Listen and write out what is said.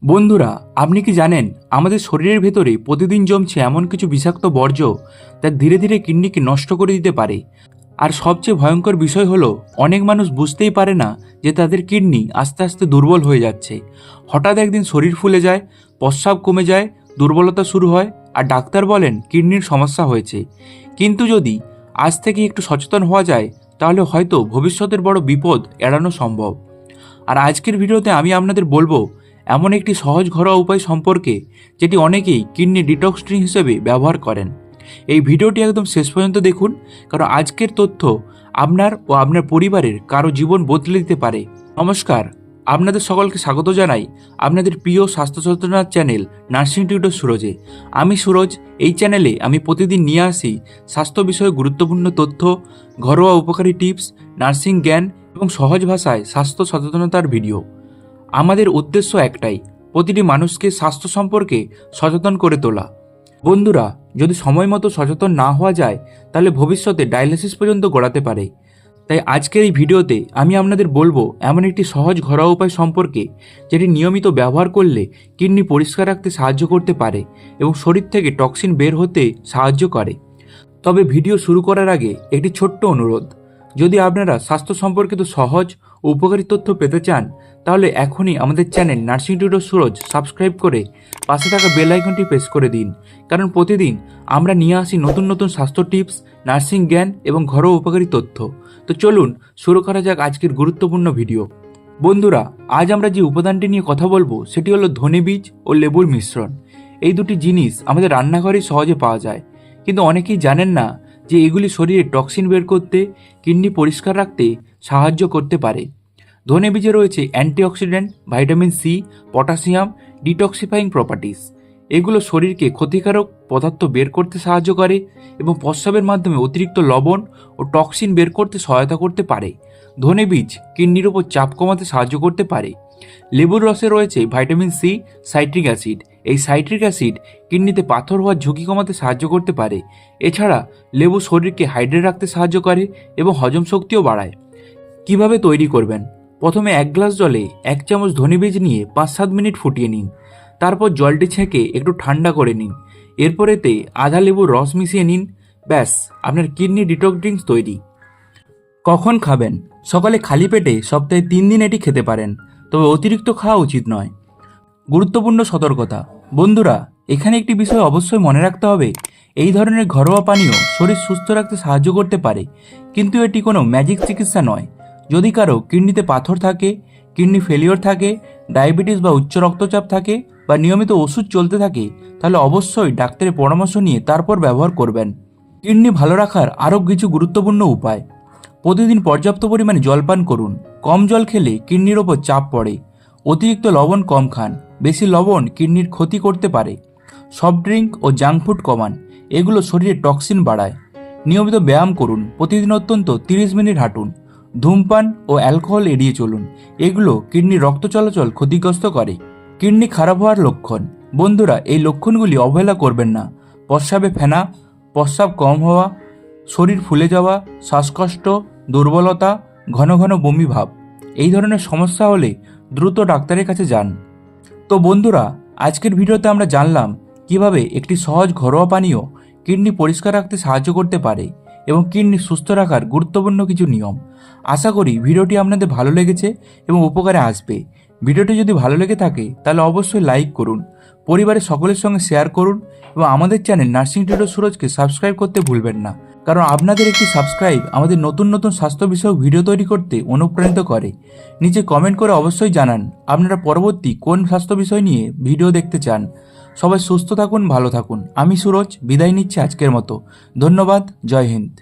বন্ধুরা, আপনি কি জানেন আমাদের শরীরের ভেতরে প্রতিদিন জমছে এমন কিছু বিষাক্ত বর্জ্য যা ধীরে ধীরে কিডনিকে নষ্ট করে দিতে পারে। আর সবচেয়ে ভয়ঙ্কর বিষয় হলো অনেক মানুষ বুঝতেই পারে না যে তাদের কিডনি আস্তে আস্তে দুর্বল হয়ে যাচ্ছে। হঠাৎ একদিন শরীর ফুলে যায়, প্রস্রাব কমে যায়, দুর্বলতা শুরু হয় আর ডাক্তার বলেন কিডনির সমস্যা হয়েছে। কিন্তু যদি আজ থেকে একটু সচেতন হওয়া যায় তাহলে হয়তো ভবিষ্যতের বড় বিপদ এড়ানো সম্ভব। আর আজকের ভিডিওতে আমি আপনাদের বলবো এমন একটি সহজ ঘরোয়া উপায় সম্পর্কে যেটি অনেকেই কিডনি ডিটক্স ড্রিঙ্ক হিসেবে ব্যবহার করেন। এই ভিডিওটি একদম শেষ পর্যন্ত দেখুন, কারণ আজকের তথ্য আপনার ও আপনার পরিবারের কারো জীবন বদলে দিতে পারে। নমস্কার, আপনাদের সকলকে স্বাগত জানাই আপনাদের প্রিয় স্বাস্থ্য সচেতনতার চ্যানেল নার্সিং টিউটর সুরজে। আমি সুরজ। এই চ্যানেলে আমি প্রতিদিন নিয়ে আসি স্বাস্থ্য বিষয়ে গুরুত্বপূর্ণ তথ্য, ঘরোয়া উপকারী টিপস, নার্সিং জ্ঞান এবং সহজ ভাষায় স্বাস্থ্য সচেতনতার ভিডিও। আমাদের উদ্দেশ্য একটাই, প্রতিটি মানুষকে স্বাস্থ্য সম্পর্কে সচেতন করে তোলা। বন্ধুরা, যদি সময় মতো সচেতন না হওয়া যায় তাহলে ভবিষ্যতে ডায়ালিসিস পর্যন্ত গড়াতে পারে। তাই আজকের এই ভিডিওতে আমি আপনাদের বলবো এমন একটি সহজ ঘরোয়া উপায় সম্পর্কে যেটি নিয়মিত ব্যবহার করলে কিডনি পরিষ্কার রাখতে সাহায্য করতে পারে এবং শরীর থেকে টক্সিন বের হতে সাহায্য করে। তবে ভিডিও শুরু করার আগে একটি ছোট্ট অনুরোধ, যদি আপনারা স্বাস্থ্য সম্পর্কিত সহজ ও উপকারী তথ্য পেতে চান তাহলে এখনই আমাদের channel nursing tutor Suraj subscribe করে পাশে থাকা বেল আইকনটি প্রেস করে দিন, কারণ প্রতিদিন আমরা নিয়ে আসি নতুন নতুন স্বাস্থ্য টিপস, নার্সিং জ্ঞান এবং ঘরোয়া উপকারী তথ্য। তো চলুন শুরু করা যাক আজকের গুরুত্বপূর্ণ ভিডিও। বন্ধুরা, আজ আমরা যে উপাদানটি নিয়ে কথা বলবো সেটি হলো ধনে বীজ ও লেবুর মিশ্রণ। এই দুটি জিনিস আমাদের রান্নাঘরে সহজে পাওয়া যায়, কিন্তু অনেকেই জানেন না যে এগুলি শরীরে টক্সিন বের করতে, কিডনি পরিষ্কার রাখতে সাহায্য করতে পারে। ধনে বীজে রয়েছে antioxidant, vitamin C, potassium, detoxifying properties. এগুলো শরীরকে ক্ষতিকারক পদার্থ বের করতে সাহায্য করে এবং প্রস্রাবের মাধ্যমে অতিরিক্ত লবণ ও টক্সিন বের করতে সহায়তা করতে পারে। ধনে বীজ কিডনির ওপর চাপ কমাতে সাহায্য করতে পারে। লেবুর রসে রয়েছে ভাইটামিন সি, সাইট্রিক অ্যাসিড। এই সাইট্রিক অ্যাসিড কিডনিতে পাথর হওয়ার ঝুঁকি কমাতে সাহায্য করতে পারে। এছাড়া লেবু শরীরকে হাইড্রেট রাখতে সাহায্য করে এবং হজম শক্তিও বাড়ায়। কিভাবে তৈরি করবেন? প্রথমে 1 গ্লাস জলে 1 চামচ ধনে বীজ নিয়ে 5-7 মিনিট ফুটিয়ে নিন। তারপর জলটি ছেঁকে একটু ঠান্ডা করে নিন। এরপর এতে আধা লেবুর রস মিশিয়ে নিন। ব্যাস, আপনার কিডনি ডিটক্স ড্রিঙ্কস তৈরি। কখন খাবেন? সকালে খালি পেটে সপ্তাহে 3 দিন এটি খেতে পারেন, তবে অতিরিক্ত খাওয়া উচিত নয়। গুরুত্বপূর্ণ সতর্কতা। বন্ধুরা, এখানে একটি বিষয় অবশ্যই মনে রাখতে হবে, এই ধরনের ঘরোয়া পানীয় শরীর সুস্থ রাখতে সাহায্য করতে পারে, কিন্তু এটি কোনো ম্যাজিক চিকিৎসা নয়। যদি কারো কিডনিতে পাথর থাকে, কিডনি ফেলিওর থাকে, ডায়াবেটিস বা উচ্চ রক্তচাপ থাকে বা নিয়মিত ওষুধ চলতে থাকে, তাহলে অবশ্যই ডাক্তারের পরামর্শ নিয়ে তারপর ব্যবহার করবেন। কিডনি ভালো রাখার আরও কিছু গুরুত্বপূর্ণ উপায়। প্রতিদিন পর্যাপ্ত পরিমাণে জল পান করুন। কম জল খেলে কিডনির ওপর চাপ পড়ে। অতিরিক্ত লবণ কম খান, বেশি লবণ কিডনির ক্ষতি করতে পারে। সফট ড্রিঙ্ক ও জাঙ্ক ফুড কমান, এগুলো শরীরে টক্সিন বাড়ায়। নিয়মিত ব্যায়াম করুন, প্রতিদিন অন্তত 30 মিনিট হাঁটুন। ধূমপান ও অ্যালকোহল এড়িয়ে চলুন, এগুলো কিডনির রক্ত চলাচল ক্ষতিগ্রস্ত করে। কিডনি খারাপ হওয়ার লক্ষণ। বন্ধুরা, এই লক্ষণগুলি অবহেলা করবেন না। প্রস্রাবে ফেনা, প্রস্রাব কম হওয়া, শরীর ফুলে যাওয়া, শ্বাসকষ্ট, দুর্বলতা, ঘন ঘন বমি ভাব, এই ধরনের সমস্যা হলে দ্রুত ডাক্তারের কাছে যান। তো বন্ধুরা, আজকের ভিডিওতে আমরা জানলাম কিভাবে একটি সহজ ঘরোয়া পানীয় কিডনি পরিষ্কার রাখতে সাহায্য করতে পারে এবং কিডনি সুস্থ রাখার গুরুত্বপূর্ণ কিছু নিয়ম। আশা করি ভিডিওটি আপনাদের ভালো লেগেছে এবং উপকারে আসবে। ভিডিওটি যদি ভালো লেগে থাকে তাহলে অবশ্যই লাইক করুন, পরিবারের সকলের সঙ্গে শেয়ার করুন এবং আমাদের চ্যানেল নার্সিং টিউটর সুরজকে সাবস্ক্রাইব করতে ভুলবেন না, কারণ আপনাদের একটি সাবস্ক্রাইব আমাদের নতুন নতুন স্বাস্থ্য বিষয়ক ভিডিও তৈরি করতে অনুপ্রাণিত করে। নিচে কমেন্ট করে অবশ্যই জানান আপনারা পরবর্তী কোন স্বাস্থ্য বিষয় নিয়ে ভিডিও দেখতে চান। সবাই সুস্থ থাকুন, ভালো থাকুন। আমি সুরজ বিদায় নিচ্ছি আজকের মতো। ধন্যবাদ। জয় হিন্দ।